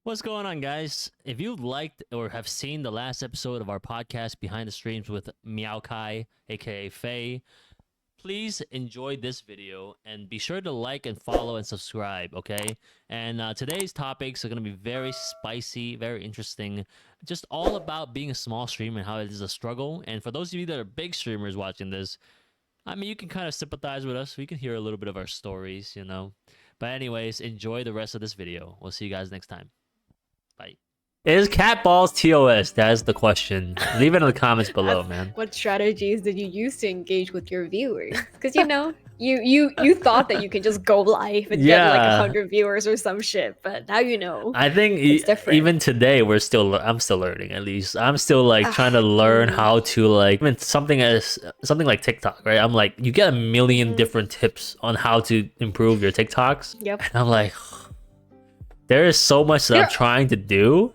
What's going on, guys? If you've liked or have seen the last episode of our podcast, Behind the Streams with Meow Kai, aka Faye, please enjoy this video and be sure to like and follow and subscribe, okay? And today's topics are going to be very spicy, very interesting, just all about being a small streamer and how it is a struggle. And for those of you that are big streamers watching this, I mean, you can kind of sympathize with us. We can hear a little bit of our stories, you know? But anyways, enjoy the rest of this video. We'll see you guys next time. Bye. Is Catballs TOS? That's the question. Leave it in the comments below, man. What strategies did you use to engage with your viewers? Because you thought that you could just go live and get like 100 viewers or some shit, but now you know. I think even today I'm still learning. At least I'm still like trying to learn how to like even something like TikTok, right? I'm like, you get a million different tips on how to improve your TikToks. Yep. And I'm like, there is so much that I'm trying to do.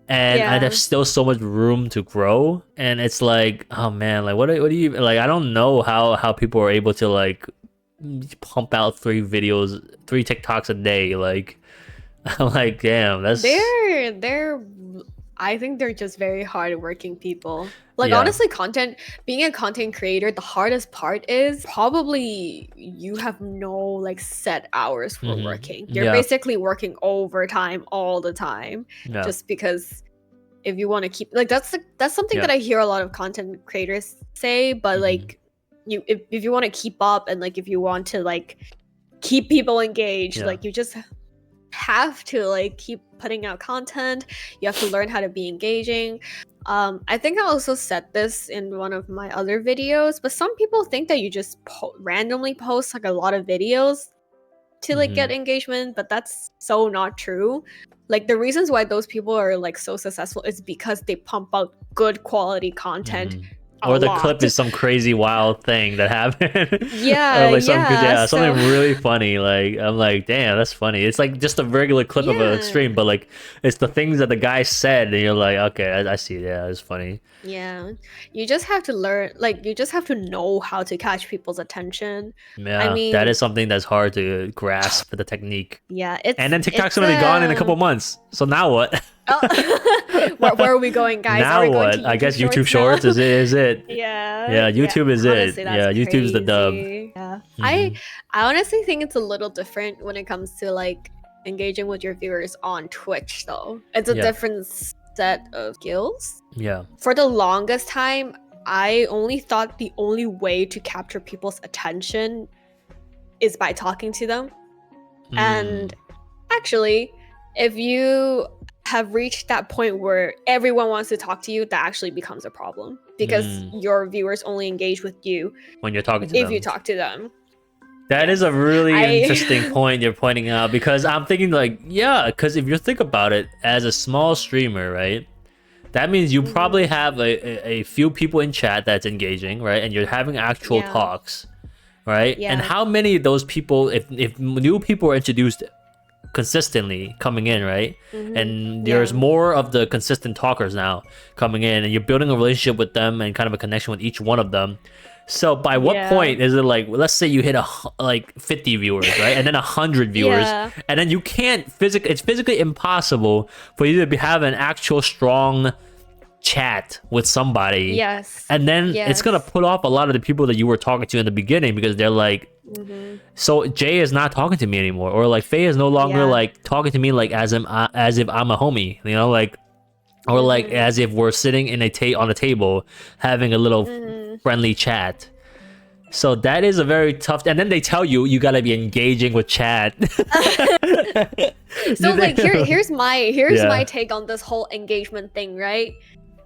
And there's still so much room to grow, and it's like, oh man, like what do you like? I don't know how people are able to like pump out 3 TikToks a day. Like, I'm like, damn, that's I think they're just very hardworking people. Like, honestly, being a content creator, the hardest part is probably you have no like set hours for working. You're basically working overtime all the time, just because if you want to keep like that's something that I hear a lot of content creators say. But like, if you want to keep up and like if you want to like keep people engaged, like you just have to like keep putting out content. You have to learn how to be engaging. I think I also said this in one of my other videos, but some people think that you just randomly post like a lot of videos to like get engagement, but that's so not true. Like, the reasons why those people are like so successful is because they pump out good quality content. Or the clip is some crazy wild thing that happened. Like something really funny. Like, I'm like, damn, that's funny. It's like just a regular clip of a stream, but like it's the things that the guy said, and you're like, okay, I see. Yeah, it's funny. Yeah, you just have to learn. Like, you just have to know how to catch people's attention. Yeah, I mean, that is something that's hard to grasp the technique. Yeah, and then TikTok's gonna be gone in a couple months. So now what? Where are we going, guys? Now what? I guess YouTube Shorts is it? Yeah, YouTube is honestly, it. Yeah, YouTube's the dub. Yeah, I honestly think it's a little different when it comes to like engaging with your viewers on Twitch, though. It's a different set of skills. Yeah. For the longest time, I only thought the only way to capture people's attention is by talking to them. And actually, if you have reached that point where everyone wants to talk to you, that actually becomes a problem, because your viewers only engage with you when you're talking to them. If you talk to them. That is a really interesting point you're pointing out, because I'm thinking like, because if you think about it, as a small streamer, right, that means you probably have a few people in chat that's engaging, right, and you're having actual talks, right? And how many of those people, if new people are introduced consistently coming in, right, and there's more of the consistent talkers now coming in, and you're building a relationship with them and kind of a connection with each one of them. So by what point is it like, let's say you hit like 50 viewers, right, and then 100 viewers, and then you can't it's physically impossible for you to have an actual strong chat with somebody, and then it's gonna put off a lot of the people that you were talking to in the beginning, because they're like, so Jay is not talking to me anymore, or like Faye is no longer like talking to me like as if I'm a homie, you know, like, or like as if we're sitting in on a table having a little friendly chat. So that is a very tough, and then they tell you gotta be engaging with chat. So like here's my take on this whole engagement thing, right?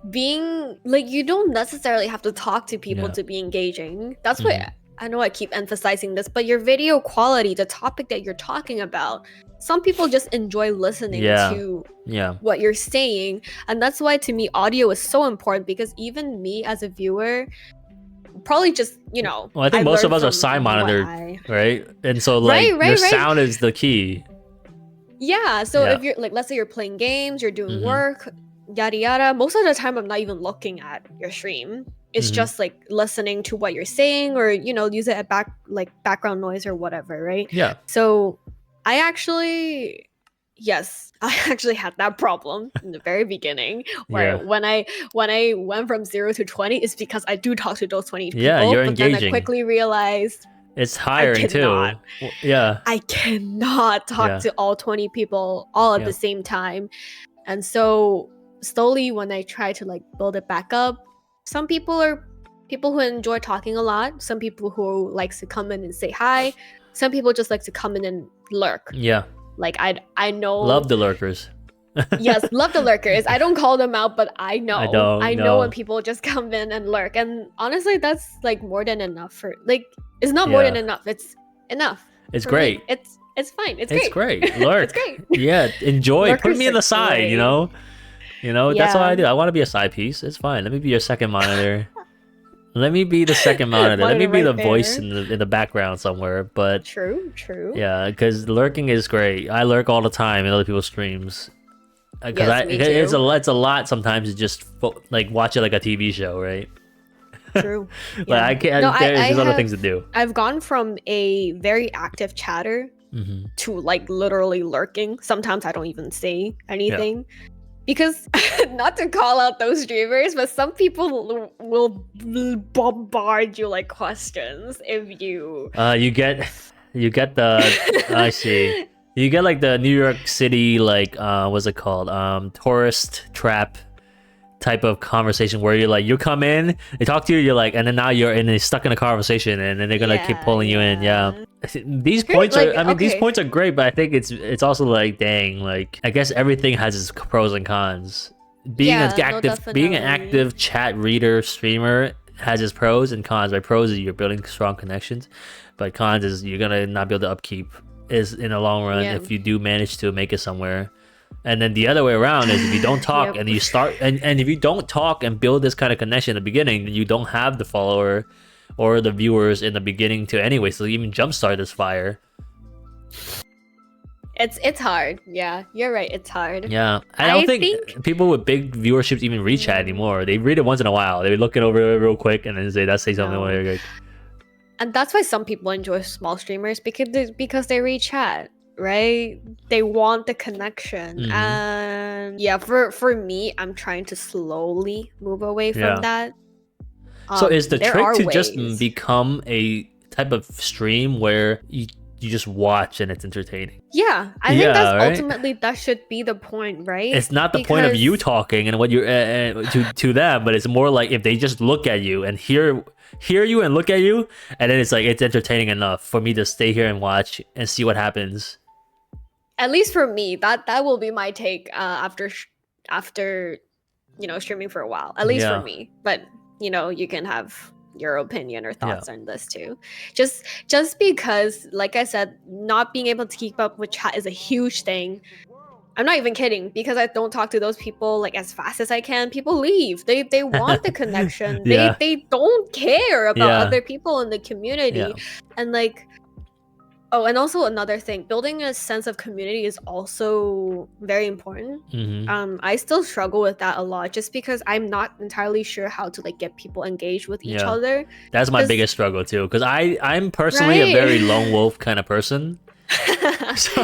Being like, you don't necessarily have to talk to people to be engaging. That's what I know, I keep emphasizing this, but your video quality, the topic that you're talking about, some people just enjoy listening to what you're saying. And that's why, to me, audio is so important, because even me as a viewer, probably just, you know, well, I think most of us are side monitored, right? And so like your sound is the key. So if you're like, let's say you're playing games, you're doing work, yada yada, most of the time I'm not even looking at your stream. It's just like listening to what you're saying, or, you know, use it at background noise or whatever, right? Yeah. So I actually Yes, I actually had that problem in the very beginning, where Yeah. when I went from 0 to 20, it's because I do talk to those 20 Yeah, people, you're but then I engaging. quickly realized It's I hiring cannot. too. Yeah. I cannot talk Yeah. to all 20 people all at Yeah. the same time. And so slowly when I try to like build it back up, some people are people who enjoy talking a lot, some people who likes to come in and say hi, some people just like to come in and lurk. Yeah. Like I know. Love the lurkers. Yes, love the lurkers. I don't call them out, but I I know. don't I know when know. people just come in and lurk. And honestly, that's like more than enough for like it's not more than Yeah. enough. It's enough It's for me. great. It's fine. It's It's great. great. It's Lurk. great. Yeah. Enjoy. Put Lurkers me in are the side, you great. know? You know, that's all Yeah. I do. I want to be a side piece. It's fine. Let me be your second monitor. Let me be the second monitor. Let me Monitor be the right voice there. in the background somewhere. But True, true. yeah, because lurking is great. I lurk all the time in other people's streams. Because Yes, me it's too. a lot sometimes to just like watch it like a TV show, right? True. Like Yeah. I No, can't. There's just other things to do. I've gone from a very active chatter to like literally lurking. Sometimes I don't even say Yeah. anything because not to call out those streamers, but some people will bombard you like questions if you. You get the I see. You get like the New York City like what's it called? Tourist trap type of conversation where you're like you come in, they talk to you, you're like, and then now you're stuck in a conversation, and then they're gonna keep pulling you in. Yeah. These points Like, are I mean these okay. points are great, but I think it's also like dang, like I guess everything has its pros and cons. Yeah, no, Being an definitely. active chat reader streamer has its pros and cons. By pros is you're building strong connections, but cons is you're gonna not be able to upkeep is in the long run Yeah. if you do manage to make it somewhere. And then the other way around is if you don't talk Yep. and you start and if you don't talk and build this kind of connection in the beginning, then you don't have the follower or the viewers in the beginning to anyway, so you even jumpstart this fire. It's hard. Yeah, you're right. It's hard. Yeah, I don't think people with big viewerships even read chat anymore. They read it once in a while. They look it over real quick and then say something. No. Like, And that's why some people enjoy small streamers because they read chat, right? They want the connection. And yeah, for me, I'm trying to slowly move away from that. So is the there trick are to just ways. become a type of stream where you just watch and it's entertaining? Yeah, I think that's ultimately that should be the point, right? It's not the point of you talking and what you to them, but it's more like if they just look at you and hear you and look at you, and then it's like it's entertaining enough for me to stay here and watch and see what happens. At least for me, that will be my take after streaming for a while. At least for me, but you can have your opinion or thoughts on this too. Just because, like I said, not being able to keep up with chat is a huge thing. I'm not even kidding, because I don't talk to those people like as fast as I can. People leave. They want the connection. They don't care about other people in the community. And like, oh, and also another thing, building a sense of community is also very important. I still struggle with that a lot, just because I'm not entirely sure how to like get people engaged with each other. That's my biggest struggle too, because I'm personally a very lone wolf kind of person. So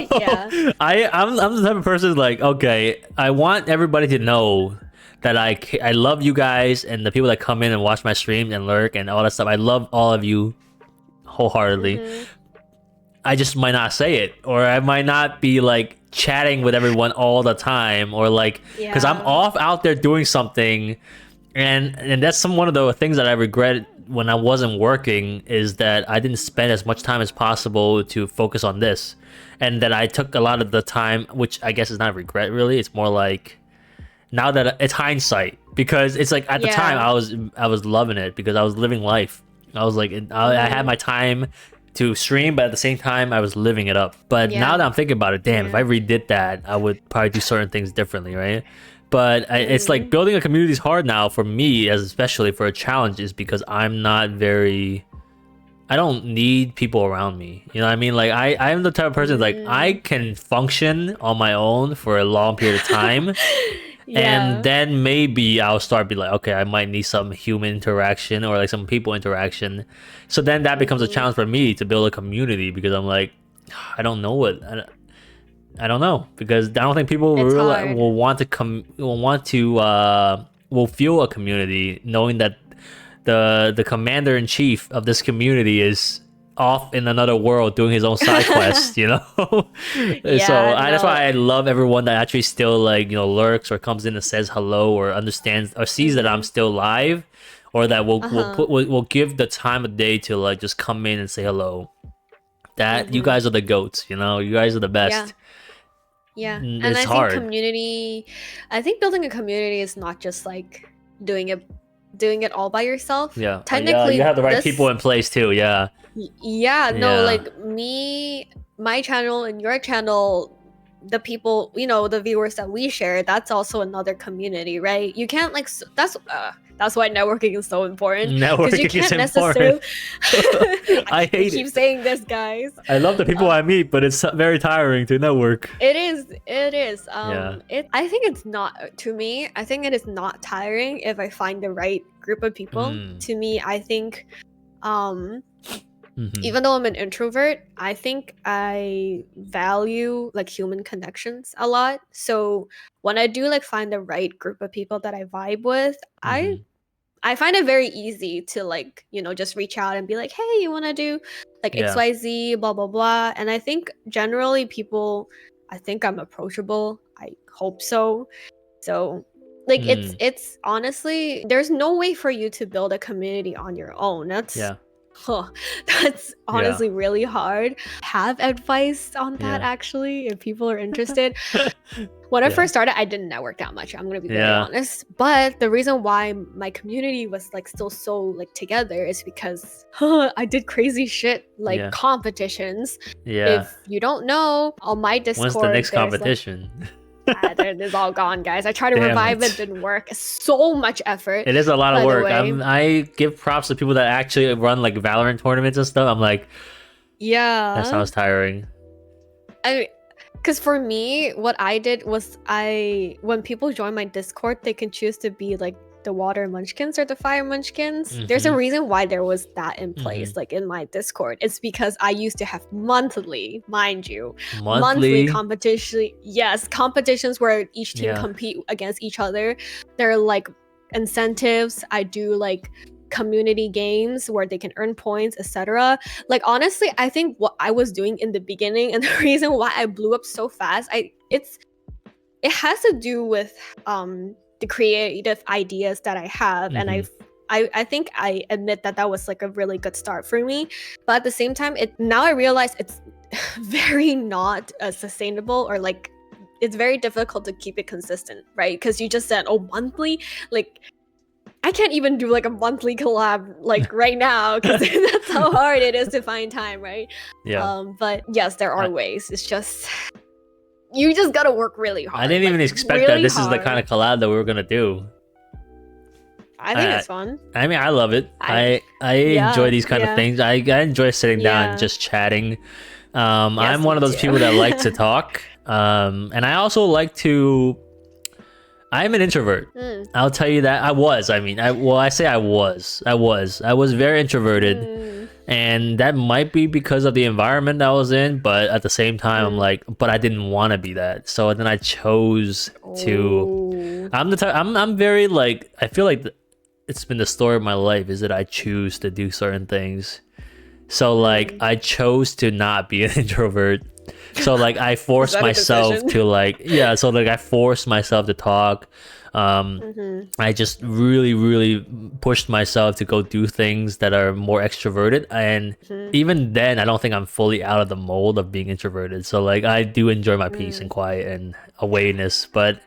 I'm the type of person like, okay, I want everybody to know that I love you guys and the people that come in and watch my streams and lurk and all that stuff. I love all of you wholeheartedly. I just might not say it, or I might not be like chatting with everyone all the time, or like because I'm off out there doing something, and that's one of the things that I regret when I wasn't working, is that I didn't spend as much time as possible to focus on this, and that I took a lot of the time, which I guess is not a regret really. It's more like now that it's hindsight, because it's like at the time I was loving it because I was living life. I was like I had my time to stream, but at the same time I was living it up. But now that I'm thinking about it, damn, if I redid that, I would probably do certain things differently, right? But it's like building a community is hard now for me, as especially for a challenge, is because I'm not very, I don't need people around me. You know what I mean? Like I'm the type of person like I can function on my own for a long period of time. And then maybe I'll start be like, okay, I might need some human interaction or like some people interaction. So then that becomes a challenge for me to build a community, because I'm like, I don't know what I don't know, because I don't think people It's really hard. will want to will feel a community knowing that the commander in chief of this community is off in another world doing his own side quest, you know. So Yeah, that's why no. I love everyone that actually still like, you know, lurks or comes in and says hello or understands or sees that I'm Mm-hmm. still live, or that Uh-huh. will give the time of day to like just come in and say hello. That you Mm-hmm. guys are the goats, you know. You guys are the Yeah. best. Yeah. And It's I think hard. community, I think building a community is not just like doing it doing it all by yourself. Yeah. Yeah, you Technically, have the right people this in place too. Yeah. yeah, no, Yeah. like my channel and your channel, the people, the viewers that we share, that's also another community, right? You can't like that's why networking is so important because you Networking is can't important. necessarily I I we hate keep it. saying this, guys. I love the people Uh, I meet, but it's very tiring to network. it is. Yeah. I think it's not, to me, I think it is not tiring if I find the right group of people. Mm. To me, I think um Hmm. even though I'm an introvert, I think I value like human connections a lot. So when I do like find the right group of people that I vibe with, I Hmm. I find it very easy to like, just reach out and be like, "Hey, you want to do like Yeah. XYZ, blah blah blah." And I think generally people, I think I'm approachable. I hope so. So like Mm. it's honestly, there's no way for you to build a community on your own. Yeah. Huh, that's Yeah. honestly really hard. Have advice on that Yeah. actually if people are interested. When I Yeah. first started, I didn't network that much. I'm gonna be very Yeah. honest. But the reason why my community was like still so like together is because I did crazy shit like Yeah. competitions. Yeah. If you don't know, on my When's the Discord, next there's like competition? it's all gone, guys. I tried to Damn revive it, it. didn't work. So much effort, It is a lot of by the work. way. I give props to people that actually run like Valorant tournaments and stuff. I'm like, that Yeah. sounds tiring. I because for me, what I did was when people join my Discord, they can choose to be like the water munchkins or the fire munchkins. There's a Hmm. reason why there was that in Hmm. place, like in my Discord. It's because I used to have monthly, mind you, monthly Monthly. competition. Yes, competitions where each team Yeah. compete against each other. There are like incentives. I do like community games where they can earn points, etc. Like honestly, I think what I was doing in the beginning and the reason why I blew up so fast, it has to do with the creative ideas that I have, and Hmm. I think I admit that that was like a really good start for me. But at the same time, it now I realize it's very not sustainable, or like it's very difficult to keep it consistent, right? Because you just said, oh, monthly, like I can't even do like a monthly collab like right now because that's how hard it is to find time, right? Yeah. But yes, there are I, ways. It's just you just gotta work really I hard, didn't even like expect that really this is the kind hard. of collab that we were gonna do. I think I it's fun. I mean, I love it. I I enjoy Yeah, these kind of yeah, things. I enjoy sitting down and yeah. just chatting. I'm Yes, one me of those too. people that like to talk. And I also like to. I'm an introvert. Mm, I'll tell you that I was. I mean, I say I was. I was very introverted, mm, and that might be because of the environment I was in. But at the same time, I'm mm. like, but I didn't want to be that. So then I chose to. Oh. I'm the type. I'm very like. I feel like it's been the story of my life is that I choose to do certain things. So like Mm. I chose to not be an introvert. So like I Was forced that a myself decision? to like yeah, so like I forced myself to talk. Mm-hmm. I just really pushed myself to go do things that are more extroverted, and Mm-hmm. even then I don't think I'm fully out of the mold of being introverted. So like I do enjoy my peace and Mm. quiet and awareness, but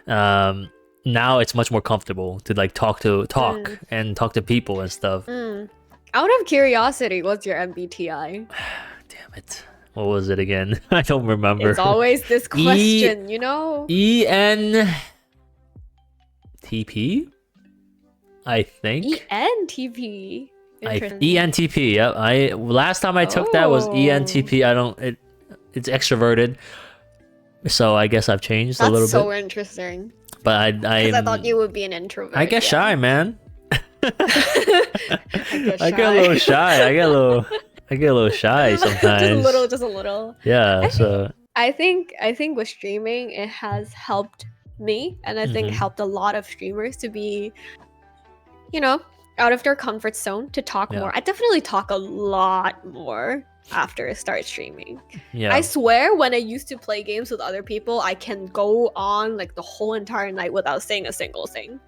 um now it's much more comfortable to like talk Mm. and talk to people and stuff. Mm. Out of curiosity, what's your MBTI? Damn it. What was it again? I don't remember. It's always this E question, you know? ENTP, I think. ENTP. Interesting. ENTP. Yeah. I last time I took that was Oh, ENTP. I don't it's extroverted. So I guess I've changed a that's little so bit. interesting. But Because I thought I'm you would be an introvert. I get Yeah. shy, man. I get I get a shy. little shy. I get a little shy Just a little, sometimes. just a little. Yeah, I think so I think with streaming, it has helped me, and I think helped a lot of streamers to be, you know, out of their comfort zone, to talk more. I definitely talk a lot more after I start streaming. I swear, when I used to play games with other people, I can go on like the whole entire night without saying a single thing.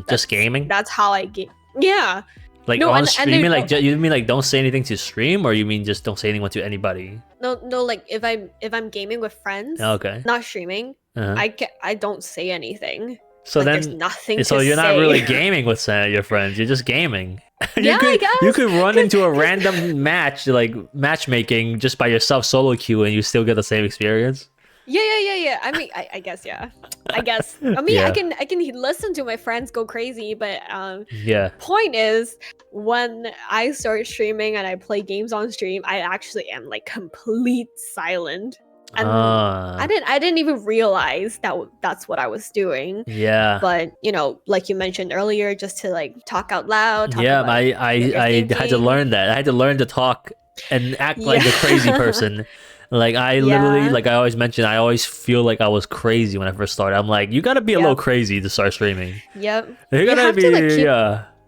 Just gaming? That's how I game. Yeah. Like on stream, you mean like you mean like don't say anything to stream, or you mean just don't say anything to anybody? No, like if I'm gaming with friends, not streaming, I don't say anything. So like, then, there's nothing. So to you're say. not really gaming with your friends. You're just gaming. I guess. You could run into a random match, like matchmaking, just by yourself, solo queue, and you still get the same experience. Yeah. I mean, I guess, yeah. I guess. I mean, I can listen to my friends go crazy, but point is, when I start streaming and I play games on stream, I actually am like complete silent. And I didn't even realize that that's what I was doing. Yeah. But like you mentioned earlier, just to like talk out loud. I had to learn that. I had to learn to talk and act like a crazy person. Like I literally, like I always mention, I always feel like I was crazy when I first started. I'm like, you gotta be a little crazy to start streaming. Yep. You gotta be,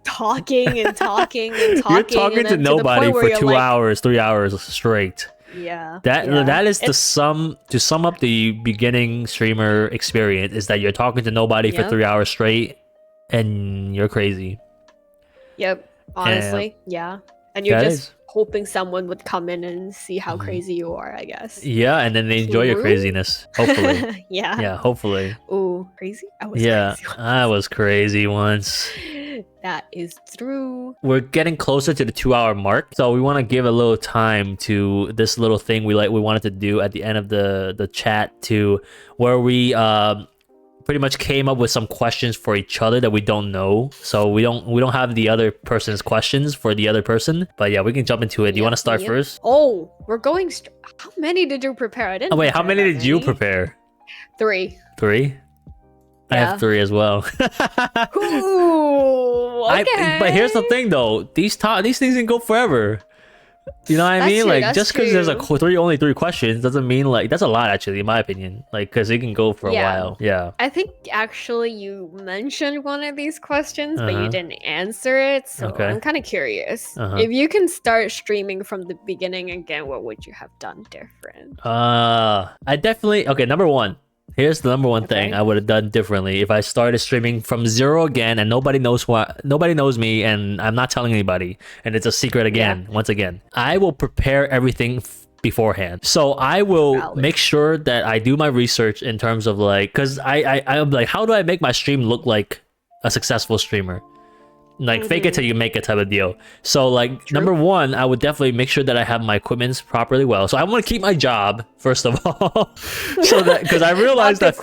talking and talking and talking. You're talking to nobody for 2 hours, 3 hours straight. Yeah. That is to sum up the beginning streamer experience, is that you're talking to nobody for 3 hours straight, and you're crazy. Yep. Honestly, and you're just hoping someone would come in and see how crazy you are, I guess. Yeah, and then they enjoy your craziness. Hopefully. Yeah, hopefully. Ooh, crazy? I was crazy once. I was crazy once. That is true. We're getting closer to the 2-hour mark, so we want to give a little time to this little thing we wanted to do at the end of the chat, to where we pretty much came up with some questions for each other that we don't know. So we don't have the other person's questions for the other person. But yeah, we can jump into it. Do you want to start first? Oh, we're going. How many did you prepare? I didn't. Oh wait, how many did you prepare? 3. 3? Yeah. I have 3 as well. Ooh, okay. But here's the thing, though. These things can go forever. You know what I mean? Like, just because there's only 3 questions doesn't mean, like, that's a lot, actually, in my opinion. Like, because it can go for a while. Yeah. I think actually you mentioned one of these questions, but you didn't answer it. So I'm kind of curious. If you can start streaming from the beginning again, what would you have done different? I definitely. Okay, number 1. Here's the number 1 thing I would have done differently if I started streaming from 0 again, and nobody knows me, and I'm not telling anybody, and it's a secret again. Once again, I will prepare everything beforehand. So I will make sure that I do my research in terms of like, because I'm like, how do I make my stream look like a successful streamer? Like fake it till you make it type of deal. So like number 1, I would definitely make sure that I have my equipments properly well. So I want to keep my job first of all, so that, because I realized that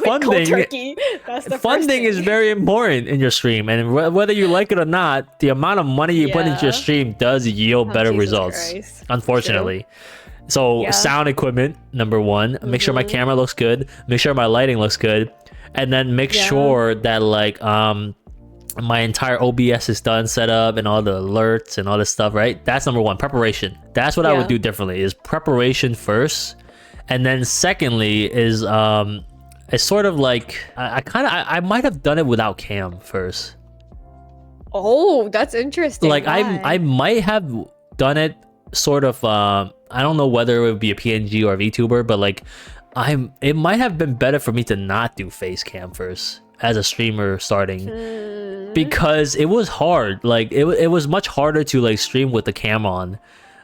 funding is very important in your stream, and whether you like it or not, the amount of money you put into your stream does yield better results. Unfortunately. So sound equipment, number 1. Make sure my camera looks good. Make sure my lighting looks good, and then make sure that like my entire OBS is done, set up, and all the alerts and all this stuff, right? That's number 1, preparation. That's what I would do differently, is preparation first. And then secondly is it's sort of like I might have done it without cam first. Oh, that's interesting. Like I might have done it sort of I don't know whether it would be a PNG or a VTuber, but like it might have been better for me to not do face cam first as a streamer starting, because it was hard. Like it was much harder to like stream with the camera on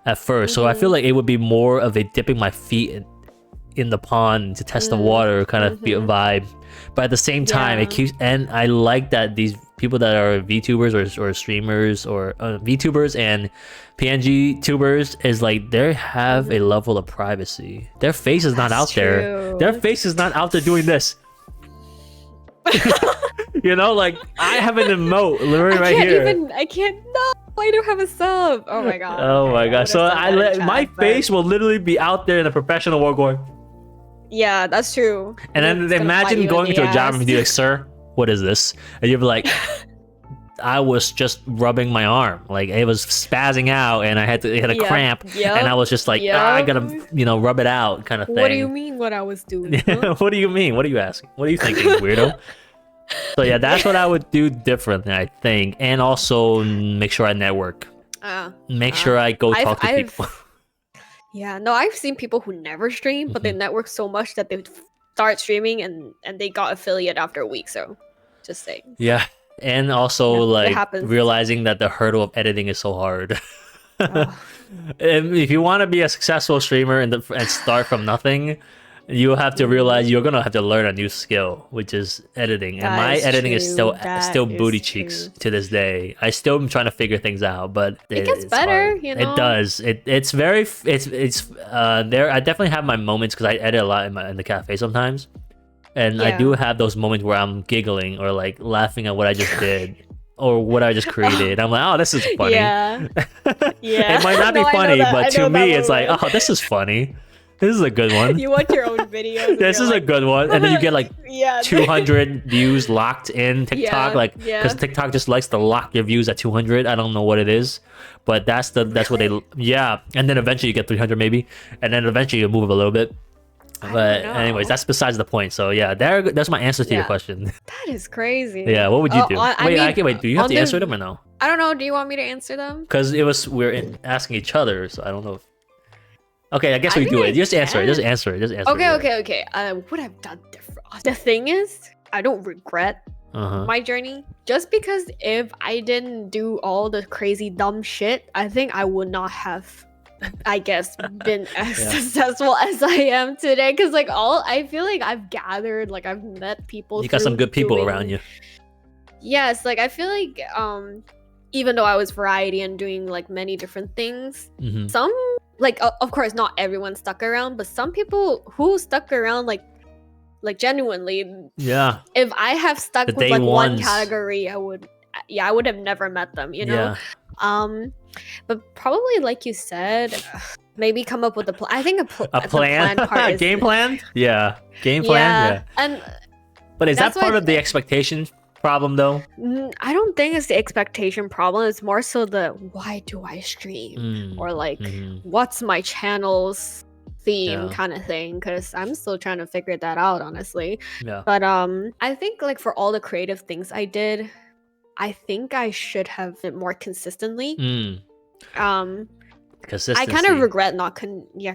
at first. So I feel like it would be more of a dipping my feet in the pond to test the water kind of vibe. But at the same time, it keeps, and I like that these people that are VTubers or streamers or VTubers and PNG tubers is like they have a level of privacy. Their face is not out there. Their face is not out there doing this. You know, like I have an emote literally right here. I can't. No, I don't have a sub. Oh my god. Oh my god. So my face will literally be out there in the professional world going. Yeah, that's true. And then imagine going into a job and be like, "Sir, what is this?" And you'll be like, I was just rubbing my arm, like it was spazzing out, and I had a cramp, and I was just like, I gotta, rub it out, kind of thing. What do you mean? What I was doing? Huh? What do you mean? What are you asking? What are you thinking, weirdo? So yeah, that's what I would do differently, I think, and also make sure I network. Make sure I go talk to people. Yeah, no, I've seen people who never stream, but they network so much that they start streaming and they got affiliate after a week. So, just saying. Yeah, and also realizing that the hurdle of editing is so hard. If you want to be a successful streamer and start from nothing, you have to realize you're gonna have to learn a new skill, which is editing. And my editing is still booty cheeks to this day. I still am trying to figure things out, but it gets better. Hard. It does. It's there. I definitely have my moments because I edit a lot in the cafe sometimes, and I do have those moments where I'm giggling or like laughing at what I just did. Or what I just created. I'm like, oh, this is funny. Yeah. It might not be funny, but to me, it's like, oh, this is funny. This is a good one. You watch your own videos. This is a good one. And then you get like 200 views locked in TikTok. Because TikTok just likes to lock your views at 200. I don't know what it is. But that's what they... Yeah. And then eventually you get 300 maybe. And then eventually you move a little bit. But anyways, that's besides the point. So yeah, that's my answer to your question. That is crazy. Yeah, what would you do? Wait, do you have to answer them or no? I don't know. Do you want me to answer them? Because we're asking each other, so I don't know if... Okay, I guess we do it. Just answer it. Just answer it. Okay. I would have done different. The thing is, I don't regret my journey. Just because if I didn't do all the crazy dumb shit, I think I would not have, I guess, been as successful as I am today. Because I feel like I've gathered, like I've met people. You got some good people around you. Yes, like I feel like even though I was variety and doing like many different things, some of course not everyone stuck around, but some people who stuck around like genuinely. Yeah. If I have stuck with like one category, I would have never met them, you know? Yeah. But probably like you said, maybe come up with a plan. I think a plan part is game plan? Yeah. Game plan? Yeah. But is that part of the expectation problem though? I don't think it's the expectation problem. It's more so the why do I stream? Or like what's my channel's theme kind of thing, because I'm still trying to figure that out, honestly. Yeah. But I think like for all the creative things I did, I think I should have it more consistently. Consistency. I kind of regret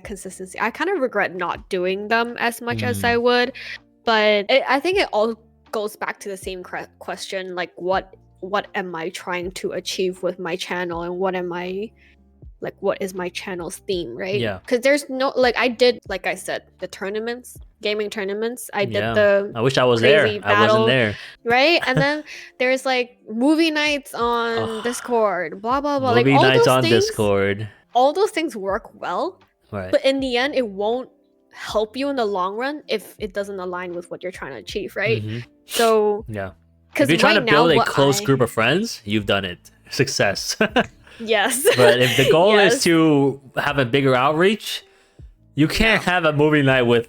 consistency. I kind of regret not doing them as much as I would, but I think it all goes back to the same question, like what am I trying to achieve with my channel, and what is my channel's theme, right? Yeah. Because there's no I did, like I said, the gaming tournaments. I did I wish I was there. I wasn't there. Right? And then there's like movie nights on Discord, blah blah blah. Movie nights on Discord. All those things work well. Right. But in the end, it won't help you in the long run if it doesn't align with what you're trying to achieve, right? So yeah. If you're trying to build a close group of friends, you've done it. Success. Yes. But if the goal is to have a bigger outreach, you can't have a movie night with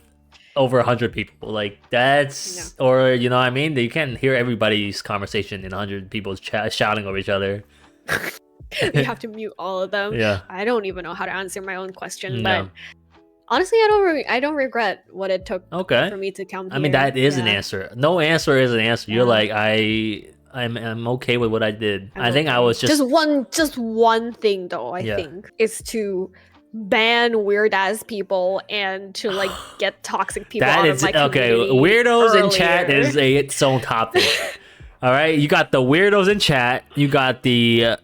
over 100 people. Like that's or you know what I mean? You can't hear everybody's conversation in 100 people shouting over each other. You have to mute all of them. Yeah. I don't even know how to answer my own question, but honestly, I don't regret what it took for me to come here. I mean, that is an answer. No answer is an answer. You're like, I'm okay with what I did. I think I was just one thing though. I think is to ban weird ass people and to like get toxic people out of my community. Weirdos in chat is its own topic. All right, you got the weirdos in chat. You got the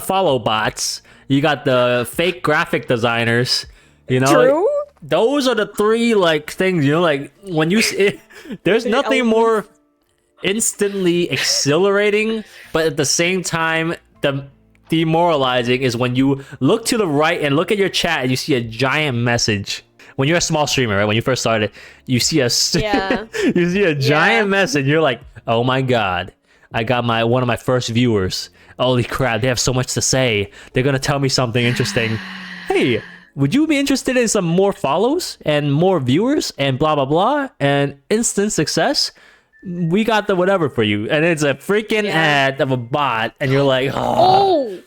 follow bots. You got the fake graphic designers. You know, true. Those are the three like things. You know, like when you there's nothing more instantly exhilarating, but at the same time, the demoralizing is when you look to the right and look at your chat and you see a giant message. When you're a small streamer, right? When you first started, you see a giant message. You're like, oh my god, I got one of my first viewers. Holy crap, they have so much to say. They're gonna tell me something interesting. Hey, would you be interested in some more follows and more viewers and blah blah blah and instant success? we got the whatever for you, and it's a freaking ad of a bot, and you're like, oh.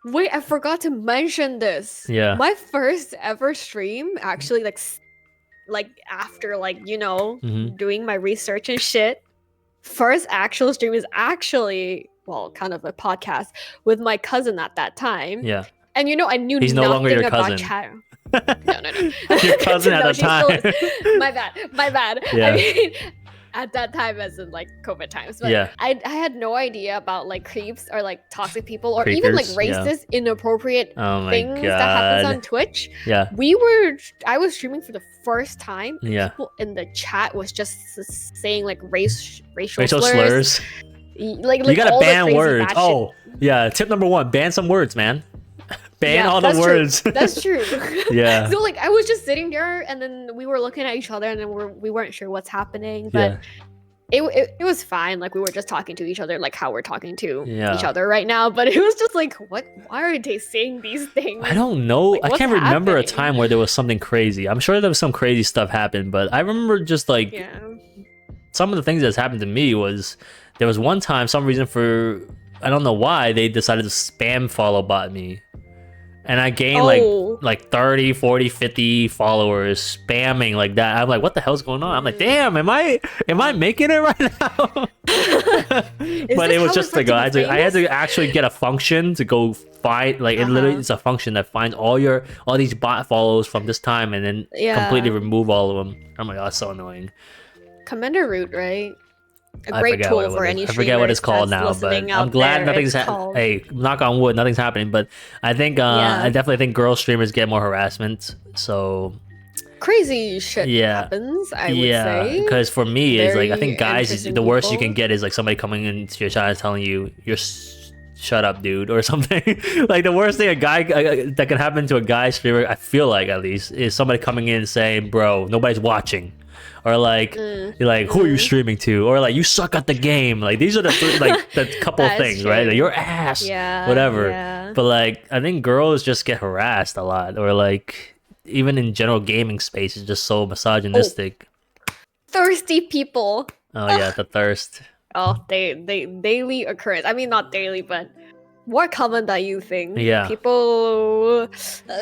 Wait, I forgot to mention this. Yeah. My first ever stream, actually, like after doing my research and shit, first actual stream is actually kind of a podcast with my cousin at that time. Yeah. And I knew He's no longer your about cousin. chat. No. Your cousin at the time. My bad. Yeah. I mean, at that time, as in like COVID times, but Yeah. I had no idea about like creeps or like toxic people or even like racist, inappropriate things that happens on Twitch. Yeah. I was streaming for the first time. Yeah. People in the chat was just saying like racial slurs. Like you gotta all ban words. shit. Oh, yeah. Tip number 1: ban some words, man. Ban all the words. That's true. Yeah. So like I was just sitting there, and then we were looking at each other, and then we weren't sure what's happening, but it was fine. Like we were just talking to each other, like how we're talking to each other right now. But it was just like, what? Why are they saying these things? I don't know. Like, I can't remember a happening? time where there was something crazy. I'm sure there was some crazy stuff happened, but I remember just like some of the things that's happened to me was there was one time, some reason for I don't know why they decided to spam follow bot me. And I gained like 30, 40, 50 followers spamming like that. I'm like, what the hell's going on? I'm like, damn, am I making it right now? But it was just like I had to actually get a function to go find like it literally is a function that finds all these bot follows from this time and then completely remove all of them. I'm like, oh, that's so annoying. Commander Root, right? A great tool for any streamer. I forget what it's called now, but I'm glad nothing's hey, knock on wood, nothing's happening. But I think I definitely think girl streamers get more harassment. So crazy shit happens, I would say. Because for me, it's like I think guys, the worst you can get is like somebody coming into your chat and telling you shut up, dude, or something. Like the worst thing a guy that can happen to a guy streamer, I feel like at least, is somebody coming in and saying, "Bro, nobody's watching." Or like you're like, who are you streaming to? Or like, you suck at the game. Like these are the the couple of things, right? Like, your ass, whatever. But like, I think girls just get harassed a lot, or like even in general gaming space is just so misogynistic. Thirsty people. Oh yeah, the thirst. Oh, they daily occurrence. I mean, not daily, but more common than you think. Yeah. People.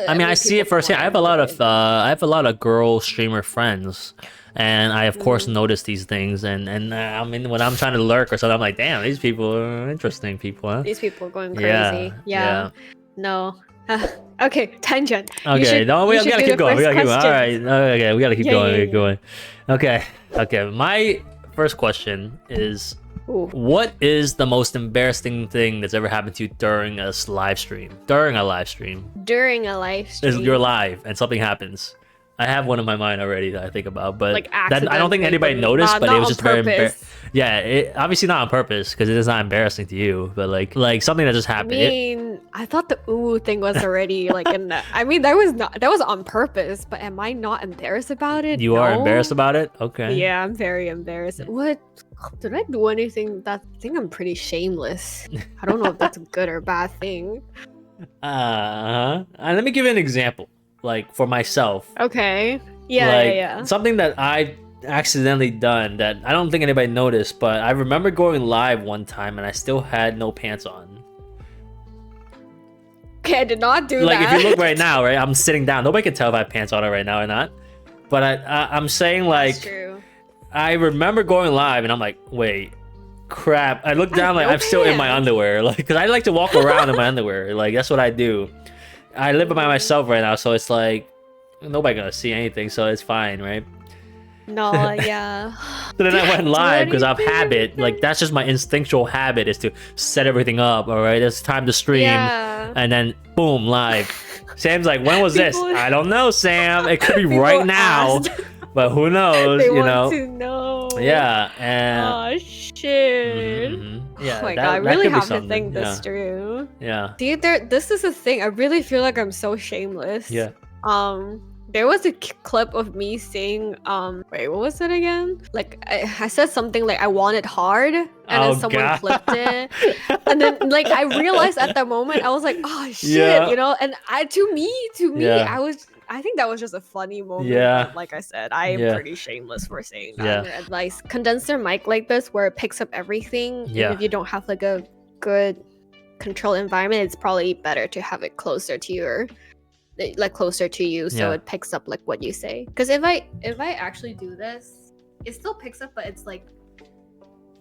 I mean, I see it firsthand. I have a lot of girl streamer friends. And I, of course, notice these things. And I mean, when I'm trying to lurk or something, I'm like, damn, these people are interesting people, huh? These people are going crazy. Yeah. No. Okay, tangent. Okay, we gotta keep going. All right. Okay, we gotta keep going. Okay. My first question is, what is the most embarrassing thing that's ever happened to you during a live stream? During a live stream. You're live and something happens. I have one in my mind already that I think about, but like I don't think anybody noticed, but it was just very embarrassing. Yeah, obviously not on purpose because it is not embarrassing to you, but like something that just happened. I mean, I thought the ooh thing was already like in the. I mean, that was on purpose, but am I not embarrassed about it? You are embarrassed about it? Okay. Yeah, I'm very embarrassed. What? Did I do anything? I think I'm pretty shameless. I don't know if that's a good or bad thing. Let me give you an example. Like for myself. Okay. Yeah. Something that I accidentally done that I don't think anybody noticed, but I remember going live one time and I still had no pants on. Okay, I did not do that. Like if you look right now, right, I'm sitting down. Nobody can tell if I have pants on right now or not. But I'm saying like, that's true. I remember going live and I'm like, wait, crap. I look down like I'm still in my underwear, like because I like to walk around in my underwear. Like that's what I do. I live by myself right now, so it's like nobody gonna see anything, so it's fine, right? No, yeah. So then I went live because of habit. Like that's just my instinctual habit is to set everything up. All right, it's time to stream, and then boom, live. Sam's like, when was this? I don't know, Sam. It could be right now, but who knows? They want to know. Yeah. And oh shit. Yeah, oh my god, I really have to think this through. Yeah. See, this is the thing. I really feel like I'm so shameless. Yeah. There was a clip of me saying, wait, what was it again? Like, I said something like, I want it hard, and then someone clipped it. And then, like, I realized at that moment, I was like, oh, shit, you know? And to me, I think that was just a funny moment. Yeah. But like I said, I am Yeah. pretty shameless for saying that. Yeah. Your advice: condenser mic like this, where it picks up everything. Yeah. And if you don't have like a good control environment, it's probably better to have it closer to your, like closer to you, so Yeah. it picks up like what you say. Because if I actually do this, it still picks up, but it's like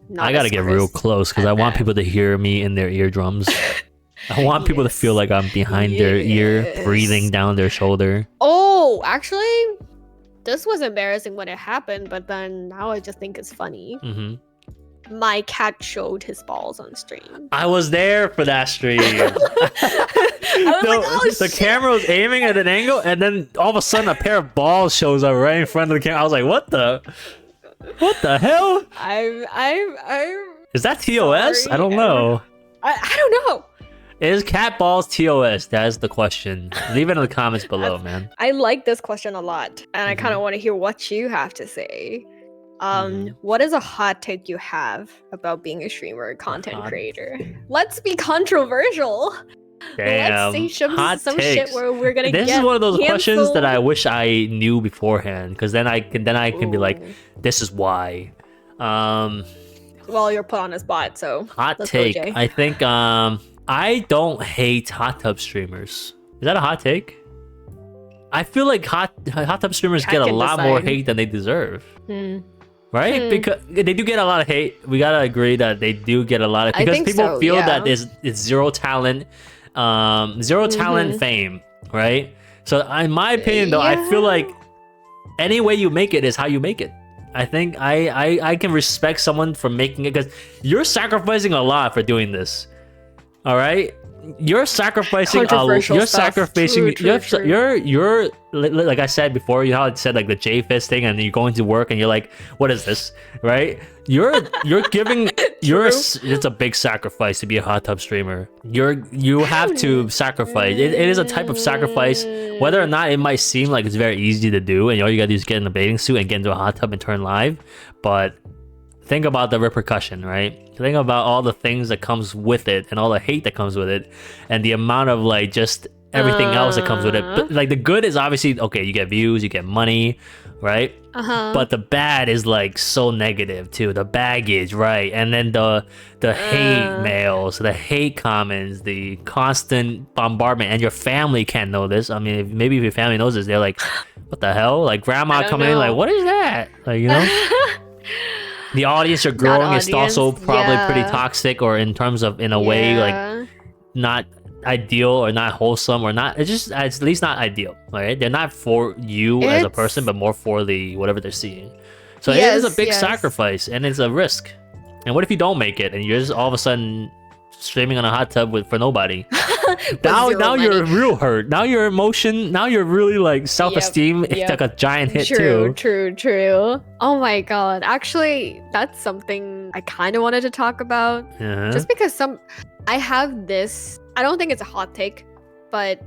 not I gotta as get real crisp close because I want people to hear me in their eardrums. I want people to feel like I'm behind their ear, breathing down their shoulder. Oh, actually, this was embarrassing when it happened, but then now I just think it's funny. My cat showed his balls on stream. I was there for that stream. I was like, oh, the shit. camera was aiming at an angle, and then all of a sudden a pair of balls shows up right in front of the camera. I was like, what the hell? I'm Is that TOS? sorry, I don't know. I don't know. Is cat balls TOS? That's the question. Leave it in the comments below, man. I like this question a lot, and I kind of want to hear what you have to say. What is a hot take you have about being a streamer or content creator? Let's be controversial. Damn. Let's say Hot some takes. shit where we're gonna This get is one of those questions canceled. that I wish I knew beforehand, because then I can be like, Ooh. this is why. Well, you're put on a spot, so Hot let's go, take. Jay. I think I don't hate hot tub streamers. Is that a hot take? I feel like hot tub streamers I get a can lot more decide. hate than they deserve. Right? Because they do get a lot of hate. We gotta agree that they do get a lot of, I because think people so, feel yeah. that it's zero talent, fame, right? So in my opinion, though, I feel like any way you make it is how you make it. I think I can respect someone for making it, because you're sacrificing a lot for doing this. All right, you're sacrificing Controversial you're stuff. sacrificing True. you're like I said before, you know how I said like the J fist thing, and then you're going to work and you're like, what is this, right? You're giving it's a big sacrifice to be a hot tub streamer. You have to sacrifice. It is a type of sacrifice, whether or not it might seem like it's very easy to do and all you gotta do is get in a bathing suit and get into a hot tub and turn live, but think about the repercussion, right? Think about all the things that comes with it and all the hate that comes with it and the amount of like just everything else that comes with it. But like the good is obviously, okay, you get views, you get money, right? But the bad is like so negative too. The baggage, right? And then the hate mails, the hate comments, the constant bombardment, and your family can't know this. I mean, maybe if your family knows this, they're like, what the hell? Like grandma coming in like, what is that? Like, you know? The audience you're growing is also probably pretty toxic, or in terms of, in a way, like not ideal or not wholesome or not, it's at least not ideal, right? They're not for you as a person, but more for the whatever they're seeing. So it is a big sacrifice and it's a risk. And what if you don't make it and you're just all of a sudden streaming on a hot tub for nobody? now you're real hurt. Now your emotion, now you're really like self-esteem it's like a giant hit too. True. Oh my god. Actually, that's something I kind of wanted to talk about. Just because I have this, I don't think it's a hot take, but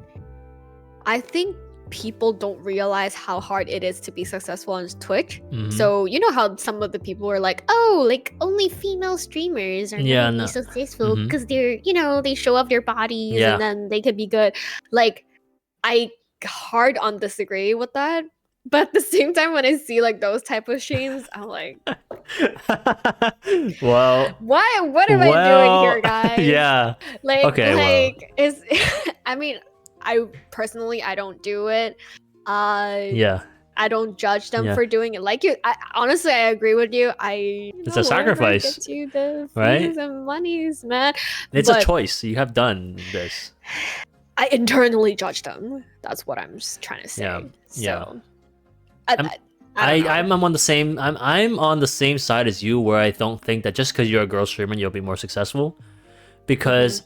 I think people don't realize how hard it is to be successful on Twitch. So you know how some of the people are like, oh, like only female streamers are gonna be successful because they're, you know, they show off their bodies and then they could be good. Like, I hard on disagree with that, but at the same time, when I see like those type of streams, I'm like, well, what am I doing here, guys? Is I mean, I personally, I don't do it. I don't judge them for doing it. Like you, honestly, I agree with you. It's a sacrifice. Gets you the right? views and monies, man. It's a choice. You have done this. I internally judge them. That's what I'm trying to say. I'm on the same. I'm on the same side as you, where I don't think that just because you're a girl streamer, you'll be more successful. Because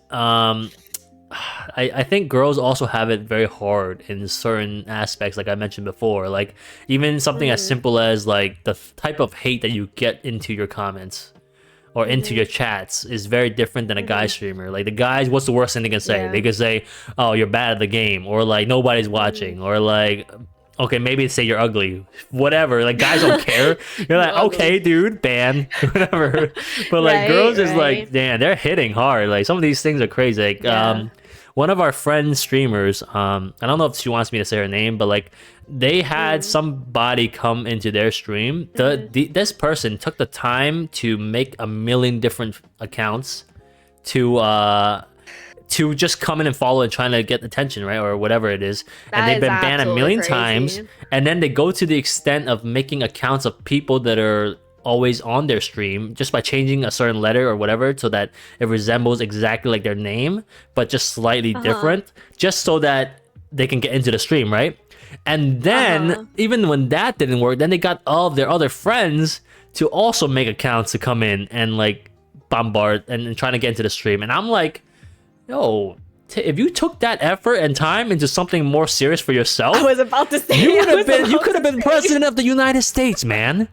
I think girls also have it very hard in certain aspects, like I mentioned before. Like even something as simple as like the type of hate that you get into your comments or into your chats is very different than a guy streamer. Like the guys, what's the worst thing they can say? They could say, "Oh, you're bad at the game," or like nobody's watching, or like, okay, maybe say you're ugly, whatever. Like guys don't care. You're like, okay, dude, ban, whatever. But like girls is like, damn, they're hitting hard. Like some of these things are crazy. Like one of our friend streamers, I don't know if she wants me to say her name, but like they had somebody come into their stream. This person took the time to make 1 million different accounts to just come in and follow and trying to get attention, right? Or whatever it is. And they've been banned 1 million times. And then they go to the extent of making accounts of people that are always on their stream just by changing a certain letter or whatever so that it resembles exactly like their name, but just slightly different, just so that they can get into the stream, right? And then even when that didn't work, then they got all of their other friends to also make accounts to come in and like bombard and trying to get into the stream. And I'm like, yo, if you took that effort and time into something more serious for yourself, I was about to say you could have been president of the United States, man.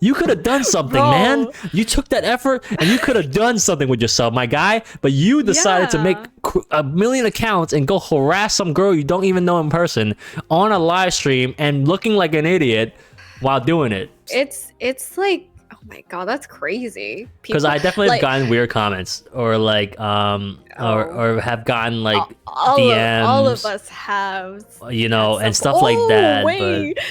You could have done something, man. You took that effort and you could have done something with yourself, my guy. But you decided to make 1 million accounts and go harass some girl you don't even know in person on a live stream and looking like an idiot while doing it. It's like, oh my god, that's crazy. Because I definitely have gotten weird comments or like or have gotten like DMs. All of us have, you know, and stuff like that. Wait. But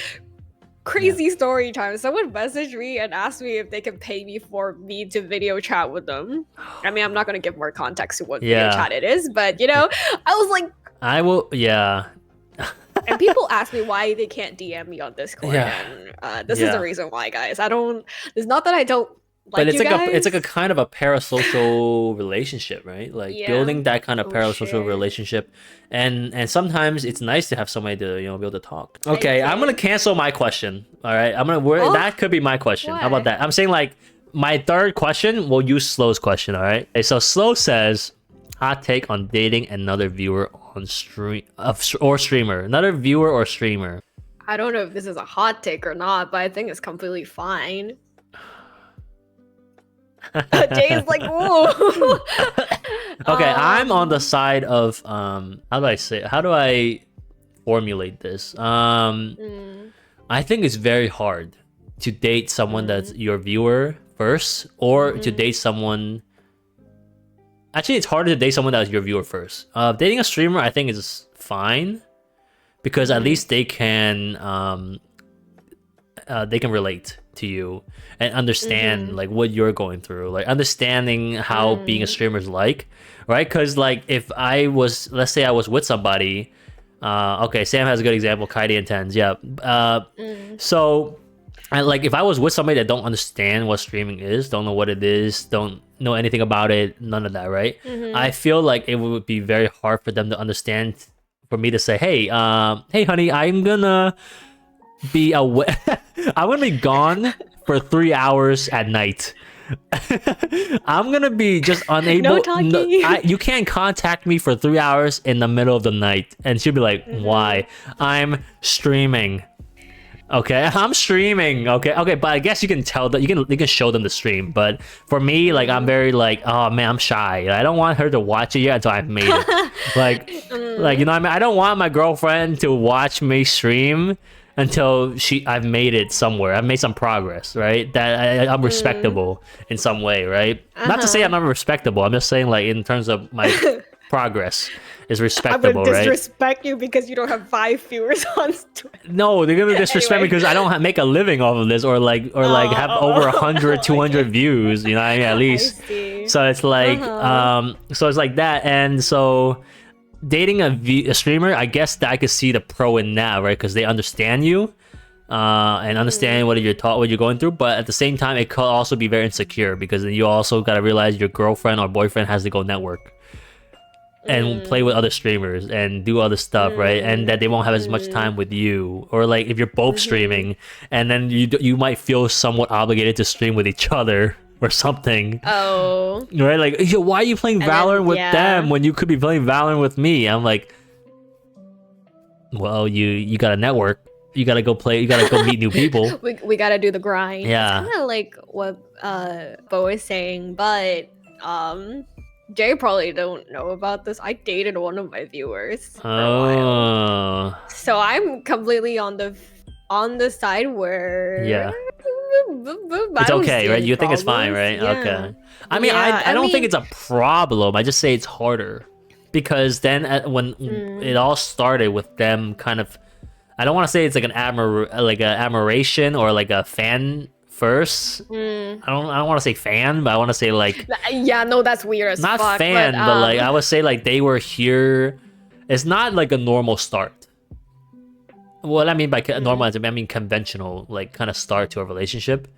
crazy story time. Someone messaged me and asked me if they can pay me for me to video chat with them. I mean, I'm not gonna give more context to what video chat it is, but you know, I was like, I will, and people ask me why they can't DM me on Discord, and this is the reason why, guys. It's not that I don't like but it's you like guys. it's like a kind of a parasocial relationship, right? Like building that kind of parasocial relationship, and sometimes it's nice to have somebody to, you know, be able to talk. Okay, I'm gonna cancel my question. All right, that could be my question. How about that? I'm saying like my third question. We'll use Slow's question. All right. Okay, so Slow says, hot take on dating another viewer on stream or streamer, another viewer or streamer. I don't know if this is a hot take or not, but I think it's completely fine. Jay's like, whoa. Okay, I'm on the side of how do I formulate this? I think it's very hard to date someone that's your viewer first, or to date someone. Actually, it's harder to date someone that's your viewer first. Dating a streamer, I think, is fine because at least they can relate to you and understand like what you're going through, like understanding how being a streamer is like, right? Because like if let's say I was with somebody, okay, Sam has a good example, Kaidi and Tens, so like if I was with somebody that don't understand what streaming is, don't know what it is, don't know anything about it, none of that, right? I feel like it would be very hard for them to understand, for me to say, hey honey, I'm gonna be away. I'm gonna be gone for 3 hours at night. I'm gonna be just unable. No talking. You can't contact me for 3 hours in the middle of the night. And she'll be like, why? I'm streaming. Okay, I'm streaming. Okay, but I guess you can tell that you can show them the stream. But for me, like I'm very like, oh man, I'm shy. I don't want her to watch it yet until I've made it. like you know what I mean? I don't want my girlfriend to watch me stream until I've made it somewhere. I've made some progress, right? That I'm respectable in some way, right? Not to say I'm not respectable. I'm just saying like in terms of my progress is respectable, right? I would disrespect you because you don't have 5 viewers on Twitch. No, they're gonna disrespect me because I don't make a living off of this, or have over 100, 200 views. You know what I mean? At least. So it's like, so it's like that, and so dating a streamer, I guess that I could see the pro in that, right? Because they understand you, and understand what you're going through. But at the same time, it could also be very insecure because then you also gotta realize your girlfriend or boyfriend has to go network and play with other streamers and do other stuff, right? And that they won't have as much time with you. Or like if you're both streaming, and then you might feel somewhat obligated to stream with each other or something. Oh. Right? Like, yo, why are you playing Valorant with them when you could be playing Valorant with me? I'm like, well, you got to network. You got to go play. You got to go meet new people. We got to do the grind. Yeah. It's kind of like what Bo is saying, but Jay probably don't know about this. I dated one of my viewers for a while. So I'm completely on the side where it's okay, right? You think it's fine, right? Okay. I mean, I don't think it's a problem. I just say it's harder. because then when it all started with them kind of, I don't want to say it's like an admiration or like a fan first. I don't want to say fan, but I want to say like, yeah, no, that's weird as not fuck, fan, but like I would say like they were here. It's not like a normal start. What I mean by normal, I mean conventional, like kind of start to a relationship.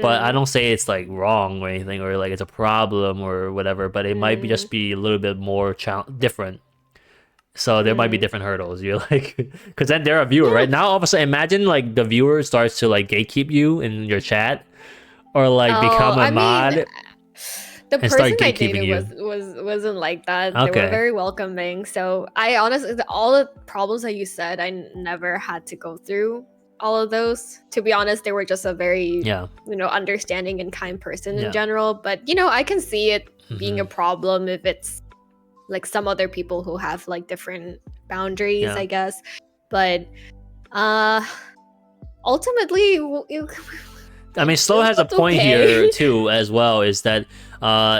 But I don't say it's like wrong or anything, or like it's a problem or whatever. But it might be just be a little bit more different. So there might be different hurdles. You're like, because then they're a viewer, right? Now all of a sudden, imagine like the viewer starts to like gatekeep you in your chat, or like become a mod. The person I dated wasn't like that. They were very welcoming. So I honestly, all the problems that you said, I never had to go through all of those. To be honest, they were just a very understanding and kind person in general. But I can see it being a problem if it's like some other people who have like different boundaries, I guess. But ultimately, I mean, Slow has a point here too, as well. Is that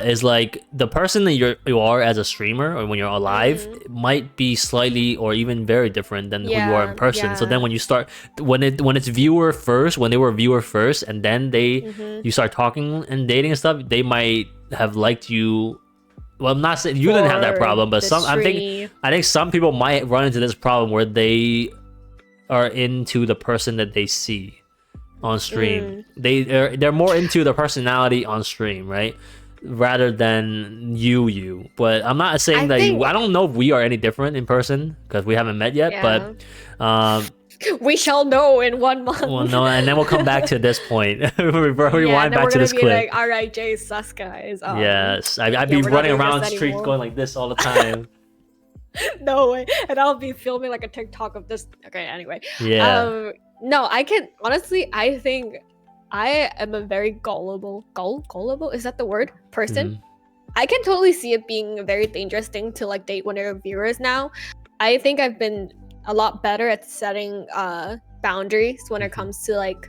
is like the person that you are as a streamer or when you're alive might be slightly or even very different than who you are in person. So then when you start, when it's viewer first, when they were viewer first, and then you start talking and dating and stuff, they might have liked you. Well, I'm not saying you didn't have that problem, but I think some people might run into this problem where they are into the person that they see on stream. They're more into the personality on stream, right? Rather than you. But I'm not saying I don't know if we are any different in person because we haven't met yet. But we shall know in 1 month. Well, no, and then we'll come back to this point. Rewind back to this clip. Like, all right, Jay, sus guys. Yes, I'd be running around the streets going like this all the time. No way, and I'll be filming like a TikTok of this. Okay, anyway. Yeah. No, I can honestly. I think I am a very gullible. Is that the word? Person. I can totally see it being a very dangerous thing to like date one of your viewers now. I think I've been a lot better at setting boundaries when it comes to like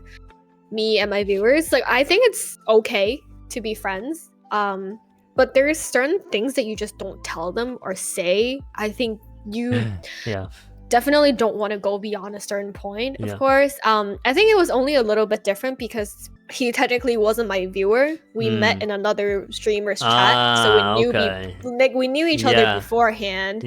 me and my viewers. Like I think it's okay to be friends, but there's certain things that you just don't tell them or say. I think you definitely don't want to go beyond a certain point, of course. I think it was only a little bit different because he technically wasn't my viewer. We met in another streamer's chat, so we knew each other beforehand.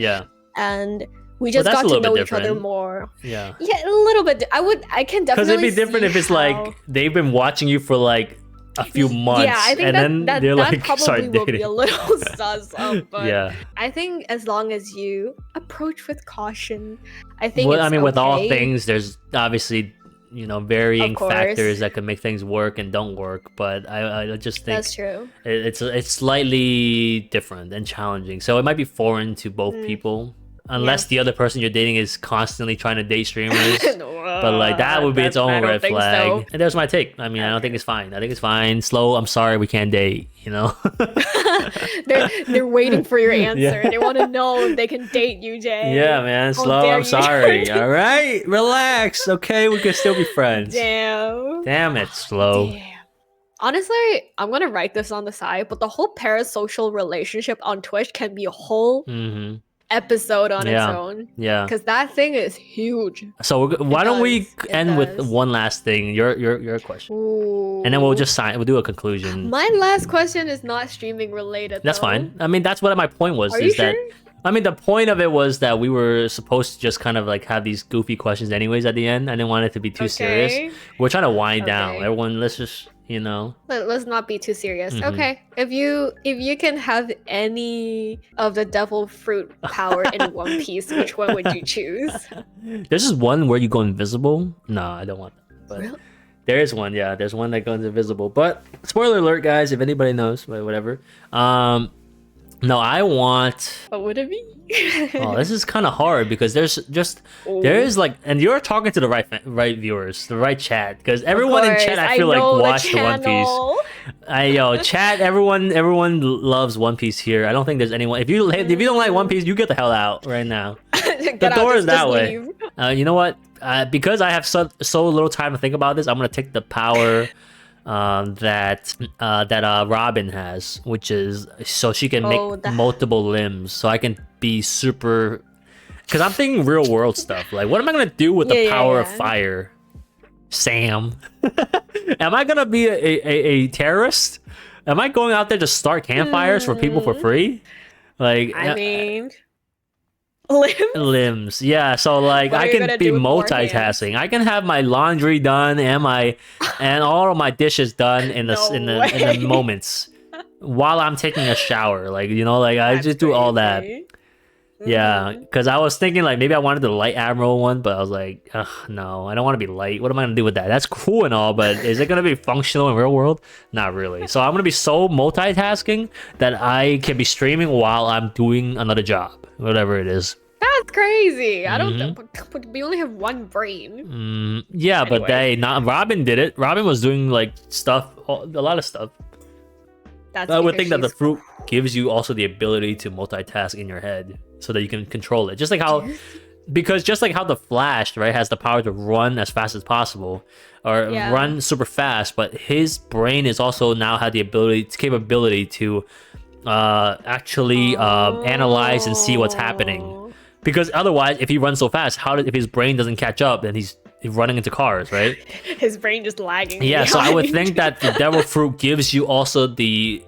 And we just got to know each other more. Yeah, a little bit. I can definitely. Because it'd be different if it's like they've been watching you for like a few months. Yeah, I think and then they're like probably will be a little sus. But I think as long as you approach with caution, I think. Well, I mean, with all things, there's obviously varying factors that can make things work and don't work. But I just think that's true. It's slightly different and challenging. So it might be foreign to both people. Unless the other person you're dating is constantly trying to date streamers. But like that would be its own red flag. So. And there's my take. I mean, I don't think it's fine. I think it's fine. Slow, I'm sorry we can't date, they're waiting for your answer. They want to know if they can date you, Jay. Yeah, man. Slow, I'm sorry. All right? Relax. Okay, we can still be friends. Damn it, Slow. Damn. Honestly, I'm going to write this on the side, but the whole parasocial relationship on Twitch can be a whole episode on its own. Yeah, because that thing is huge. So why don't we end with one last thing? Your question. Ooh. And then we'll do a conclusion. My last question is not streaming related. That's fine. I mean, that's what my point was. Are you sure? I mean, the point of it was that we were supposed to just kind of like have these goofy questions anyways at the end. I didn't want it to be too serious. We're trying to wind down. Everyone, let's just let's not be too serious. Okay, if you can have any of the devil fruit power in One Piece, which one would you choose? There's just one where you go invisible. No, I don't want that. But really? There is one. Yeah, there's one that goes invisible. But spoiler alert, guys, if anybody knows, but whatever. No, I want. What would it be? Oh, this is kind of hard because there is like, and you're talking to the right viewers, the right chat, because everyone in chat I feel like watched the One Piece. Chat, everyone loves One Piece here. I don't think there's anyone. If you don't like One Piece, you get the hell out right now. The door is that way. You know what? Because I have so little time to think about this, I'm gonna take the power that Robin has, which is so she can make multiple limbs. So I can be super. Because I'm thinking real world stuff. Like, what am I gonna do with the power of fire? Sam, am I gonna be a terrorist? Am I going out there to start campfires for people for free? Like, I mean, limbs. Yeah, so like I can be multitasking. I can have my laundry done and all of my dishes done in the moments while I'm taking a shower. Like, you know, like I just do all that. Yeah, because I was thinking like maybe I wanted the light admiral one, but I was like, ugh, no, I don't want to be light. What am I gonna do with that? That's cool and all, but is it gonna be functional in real world? Not really. So I'm gonna be so multitasking that I can be streaming while I'm doing another job, whatever it is. That's crazy. I don't. But we only have one brain. Yeah, anyway. But Robin did it. Robin was doing like stuff, a lot of stuff. I would think that the fruit gives you also the ability to multitask in your head so that you can control it. Just like how the Flash, right, has the power to run as fast as possible or run super fast, but his brain is also now had the capability to actually analyze and see what's happening. Because otherwise, if he runs so fast, if his brain doesn't catch up, then he's running into cars, right? His brain just lagging. Yeah, so I would think that the devil fruit gives you also the,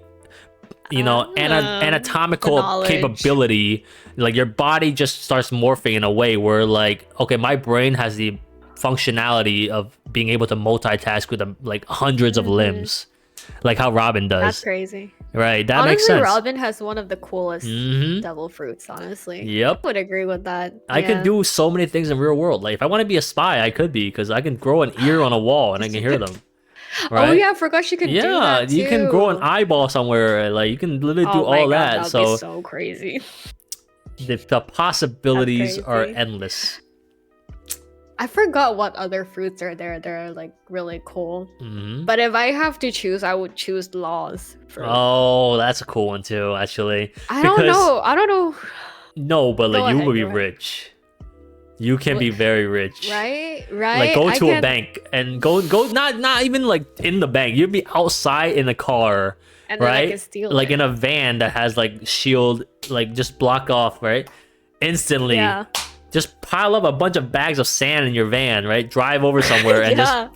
you know, anatomical capability. Like your body just starts morphing in a way where like, okay, my brain has the functionality of being able to multitask with like hundreds of limbs, like how Robin does. That's crazy. Right, that makes sense. Robin has one of the coolest devil fruits, honestly. Yep. I would agree with that. I can do so many things in real world. Like if I want to be a spy, I could be, because I can grow an ear on a wall and I can hear them. Right? Oh yeah, I forgot you could do that too. You can grow an eyeball somewhere. Like you can literally do all that. That'd be so crazy. The possibilities are endless. I forgot what other fruits are there. They're like really cool. But if I have to choose, I would choose Law's fruit. Oh, that's a cool one too, actually. I don't know. No, but like you will be rich. You can be very rich. Right? Like go to a bank and go not even like in the bank. You'd be outside in a car, and right? Then I can steal like it. In a van that has like shield, like just block off, right? Instantly. Yeah. Just pile up a bunch of bags of sand in your van, right? Drive over somewhere and just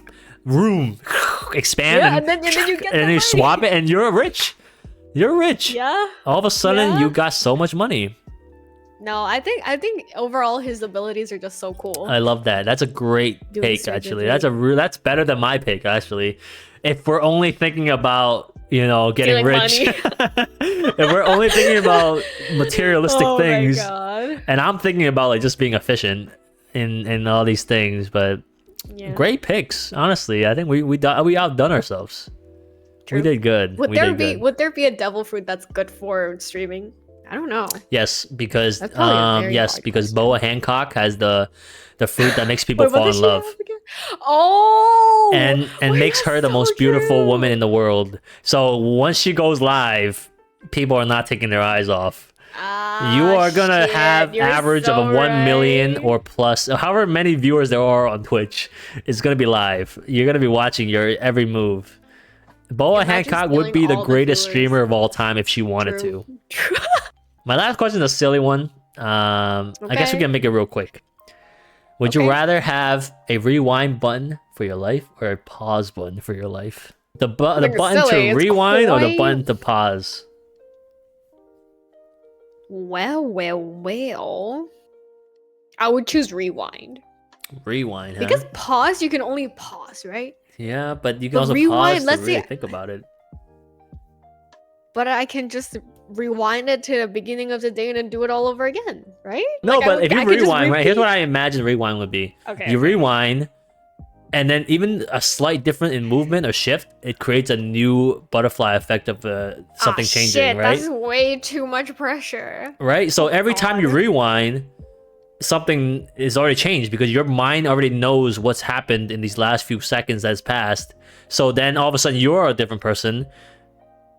expand and then you get and you swap it and you're rich. You're rich. Yeah. All of a sudden you got so much money. No, I think overall his abilities are just so cool. I love that. That's a great pick, actually. That's better than my pick, actually. If we're only thinking about, you know, getting rich. If we're only thinking about materialistic things. My God. And I'm thinking about like just being efficient in all these things, but great picks. Honestly, I think we outdone ourselves. True. We did good. Would there be a devil fruit that's good for streaming? I don't know. Yes, because because Boa Hancock has the fruit that makes people fall in love. Oh, and makes her the most beautiful woman in the world. So once she goes live, people are not taking their eyes off. You are gonna have average of 1 million or plus, however many viewers there are on Twitch. It's gonna be live. You're gonna be watching your every move. Boa Hancock would be the greatest streamer of all time if she wanted to. My last question is a silly one. I guess we can make it real quick. Would you rather have a rewind button for your life or a pause button for your life? The button to rewind or the button to pause? Well. I would choose rewind. Rewind, huh? Because pause, you can only pause, right? Yeah, but you can also rewind, pause to really think about it. But I can just rewind it to the beginning of the day and then do it all over again, right? No, but if you rewind, right? Here's what I imagine rewind would be. Okay. You rewind, and then even a slight difference in movement or shift, it creates a new butterfly effect of something changing, right? That's way too much pressure. Right? So every time you rewind, something is already changed because your mind already knows what's happened in these last few seconds that's passed. So then all of a sudden you're a different person.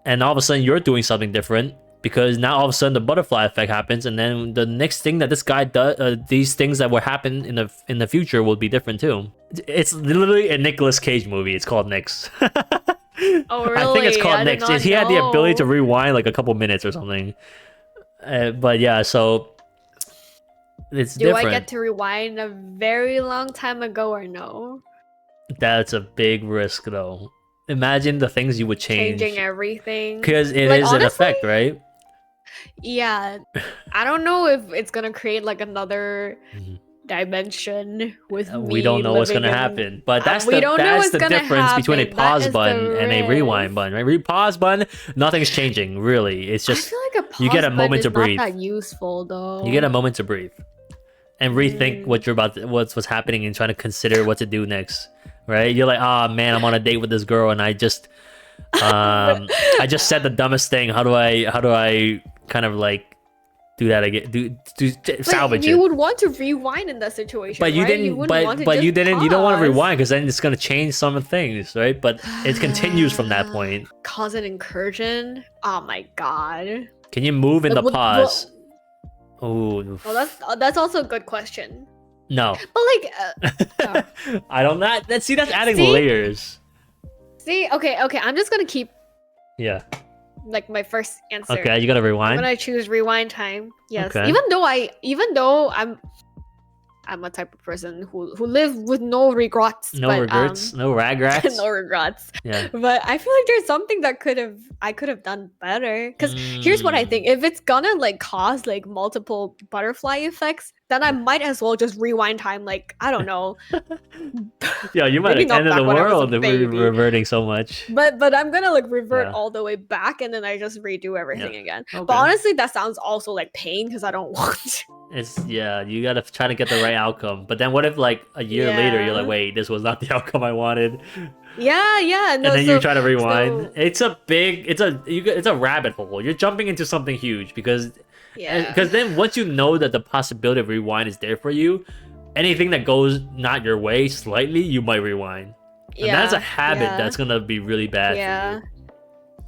And all of a sudden you're doing something different because now all of a sudden the butterfly effect happens, and then the next thing that this guy does, these things that will happen in the future will be different too. It's literally a Nicolas Cage movie. It's called Nix. Oh, really? I think it's called I did Nick's. not He had the ability to know. rewind like a couple minutes or something. But yeah, so it's Do I different. get to rewind a very long time ago or no? That's a big risk, though. Imagine the things you would Changing change, everything. because it Like is an honestly, effect, right? yeah. I don't know if it's gonna create like another Mhm. dimension with We don't me know what's living gonna in. happen, but We don't know that's what's the gonna difference between a happen. That pause is the button and a rewind risk. button. Right? Pause button, nothing's changing really. It's I just feel like a you get pause a button moment is to not breathe. that useful You get though. a moment to breathe and rethink Mm. what you're about, what's happening, and trying to consider what to do next. Right? You're like, oh man, I'm on a date with this girl, and But I just said the dumbest thing. How do I kind of like do that again? but Salvage you it. would want to rewind in that situation, But you right? You didn't. wouldn't want to But you just didn't. You don't want to pause. rewind because then it's gonna change some things, right? But it continues from that point. Cause an incursion? Oh my god. Can you move in Like the what? pause? Oh Oh, that's also a good question. no. But like, I don't not. That see that's adding see, layers. okay. I'm just gonna keep Yeah. like my first answer. Okay, you gotta I'm rewind. gonna choose rewind time. Yes, Okay. even though I'm a type of person who live with no regrets, No but regrets. No ragrats. no regrets. Yeah. But I feel like there's something that I could have done better. Because here's what I think: Mm. if it's gonna like cause like multiple butterfly effects, then I might as well just rewind time. Like I don't know, Yeah, you might maybe have not ended the back when I was a world if we're baby, reverting so much. but I'm gonna like revert Yeah. all the way back, and then I just redo everything Yeah. again. Okay. But honestly, that sounds also like pain because I don't want to. It's yeah, you gotta try to get the right outcome. But then what if like a year later you're like, Yeah. wait, this was not the outcome I wanted, Yeah. and No, then you try to rewind. so It's a rabbit hole. You're jumping into something huge yeah. because then once you know that the possibility of rewind is there for you, anything that goes not your way slightly, you might rewind, and that's a habit that's gonna be really bad for Yeah. you.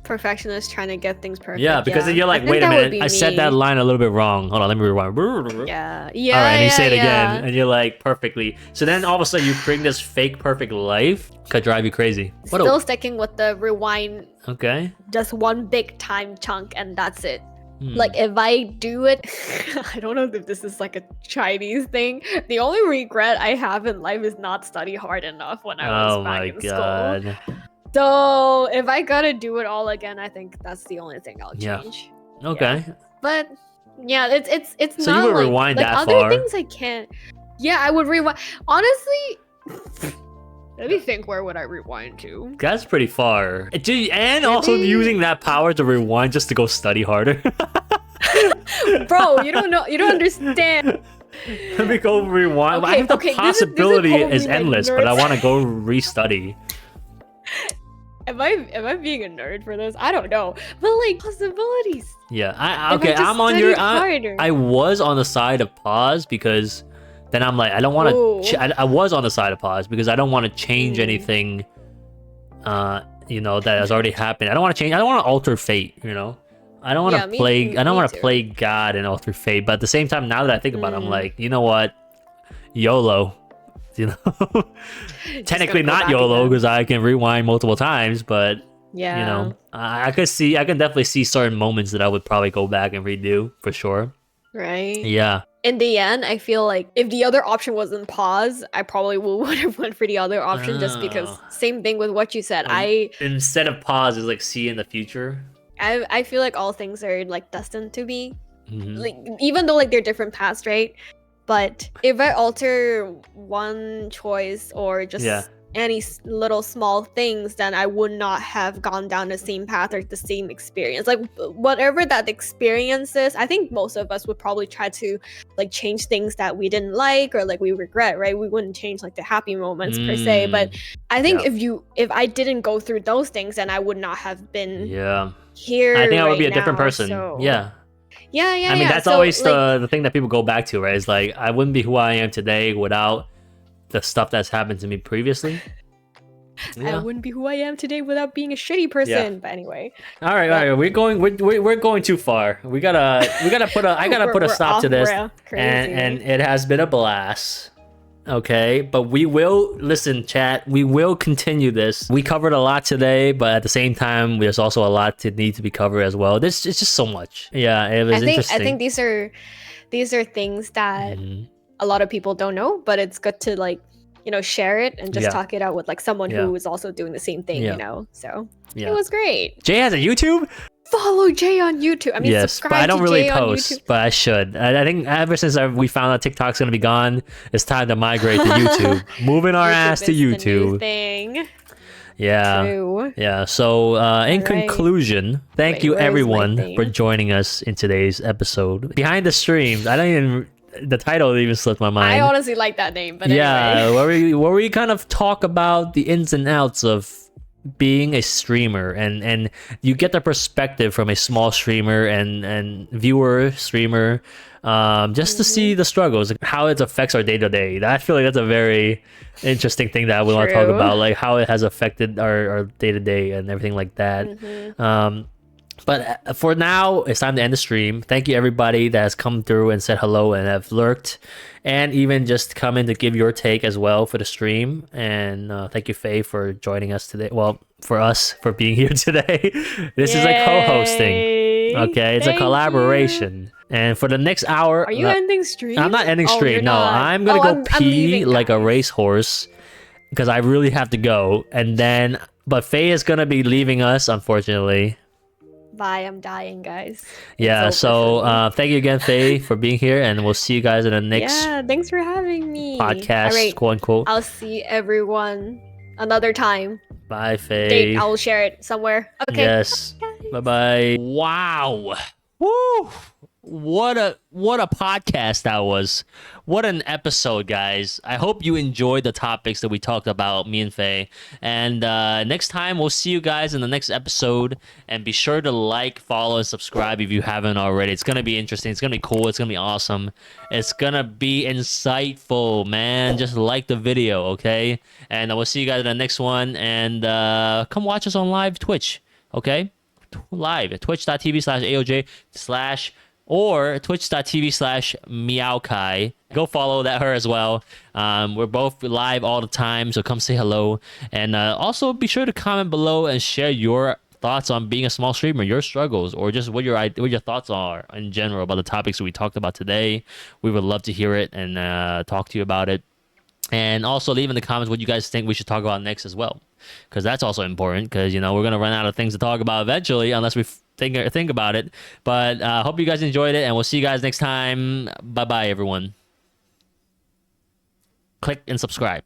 Perfectionist trying to get things perfect. Yeah, because then you're I like, think wait a that would minute, be I said that me. line a little bit wrong. Hold on, let me rewind. Yeah. All Yeah. right, and you say it Yeah. again, and you're like, perfectly. So then all of a sudden, you create this fake perfect life. Could drive you crazy. What Still sticking with the rewind, okay. just one big time chunk, and that's it. Hmm. Like if I do it, I don't know if this is like a Chinese thing. The only regret I have in life is not study hard enough when I was Oh back my in school. god. So if I gotta do it all again, I think that's the only thing I'll Yeah. change. Okay. But yeah, it's So you not would like rewind like that other far. things I can't. Yeah, I would rewind. Honestly, let me think. Where would I rewind to? That's pretty far. And also Maybe- using that power to rewind just to go study harder. Bro, you don't know. You don't understand. Let me go rewind. I Okay, think the okay, this is possibility probably, is like, endless, but I nerds. want to go restudy. Am I being a nerd for this? I don't know. But like possibilities. Yeah. If I Okay. just I'm on studied your. harder. I was on the side of pause because then I'm like, I don't want Ooh. to. I was on the side of pause because I don't want to change Mm. anything. That has already happened. I don't want to change. I don't want to alter fate. I don't want Yeah, to play. I don't me want to too. play God and alter fate. But at the same time, now that I think about it, I'm Mm. like, you know what? YOLO. Technically gonna go not back YOLO again. because I can rewind multiple times, but Yeah. I can definitely see certain moments that I would probably go back and redo for sure. Right. Yeah. In the end, I feel like if the other option wasn't pause, I probably would have went for the other option just because Oh. same thing with what you said. Instead of pause is like see in the future. I feel like all things are like destined to be. Mhm. Like even though like they're different paths, right? But if I alter one choice or just Yeah. any little small things, then I would not have gone down the same path or the same experience. Like whatever that experience is, I think most of us would probably try to like change things that we didn't like or like we regret, right? We wouldn't change like the happy moments per se. But I think Yeah. if I didn't go through those things, then I would not have been Yeah. here. I think I would be a right different now, person. so- Yeah. Yeah. I mean, that's So, always like, the thing that people go back to, right? It's like I wouldn't be who I am today without the stuff that's happened to me previously. I wouldn't be who I am today without being a shitty person. But anyway, All right. We're going too far. We gotta put a. I gotta put a we're stop to off this. rail. Crazy. And it has been a blast. Okay, but we will listen, chat. We will continue this. We covered a lot today, but at the same time, there's also a lot to need to be covered as well. It's just so much. Yeah, it was interesting. I think these are things that a lot of people don't know, but it's good to like, you know, share it and just talk it out with like someone who is also doing the same thing, you know. So it was great. Jay has a YouTube? Follow Jay on YouTube. I mean, yes, subscribe but I don't to really Jay post, but I should. I think ever since we found out TikTok's gonna be gone, it's time to migrate to YouTube. Moving our ass to YouTube. The new thing. Yeah. True. Yeah. So in conclusion, thank you everyone for joining us in today's episode. Behind the Streams. I don't even the title even slipped my mind. I honestly like that name, but yeah, where we kind of talk about the ins and outs of being a streamer, and you get the perspective from a small streamer and viewer streamer, just to see the struggles, how it affects our day-to-day. I feel like that's a very interesting thing that we want to talk about, like how it has affected our day-to-day and everything like that. But for now, it's time to end the stream. Thank you everybody that has come through and said hello and have lurked, and even just come in to give your take as well for the stream. And thank you, Faye, for joining us today. Well, for us, for being here today. This is a co-hosting. Okay, it's a collaboration. And for the next hour... Are you ending stream? I'm not ending stream. No, I'm going to go pee like a racehorse because I really have to go. And then... But Faye is going to be leaving us, unfortunately. Bye, I'm dying, guys. Yeah, so thank you again, Faye, for being here, and we'll see you guys in the next thanks for having me. Podcast, quote unquote. I'll see everyone another time. Bye, Faye. I'll share it somewhere. Okay. Yes. Bye-bye. Wow. Woo! What a podcast that was. What an episode, guys. I hope you enjoyed the topics that we talked about, me and Faye. And next time, we'll see you guys in the next episode. And be sure to like, follow, and subscribe if you haven't already. It's going to be interesting. It's going to be cool. It's going to be awesome. It's going to be insightful, man. Just like the video, okay? And we'll see you guys in the next one. And come watch us on live Twitch, okay? Live at twitch.tv/AOJ/ or twitch.tv/meowkai. Go follow her as well. We're both live all the time, so come say hello. And also be sure to comment below and share your thoughts on being a small streamer, your struggles, or just what your thoughts are in general about the topics we talked about today. We would love to hear it and talk to you about it. And also leave in the comments what you guys think we should talk about next as well, because that's also important, because you know we're gonna run out of things to talk about eventually unless we think about it. But hope you guys enjoyed it, and we'll see you guys next time. Bye bye, everyone. Click and subscribe.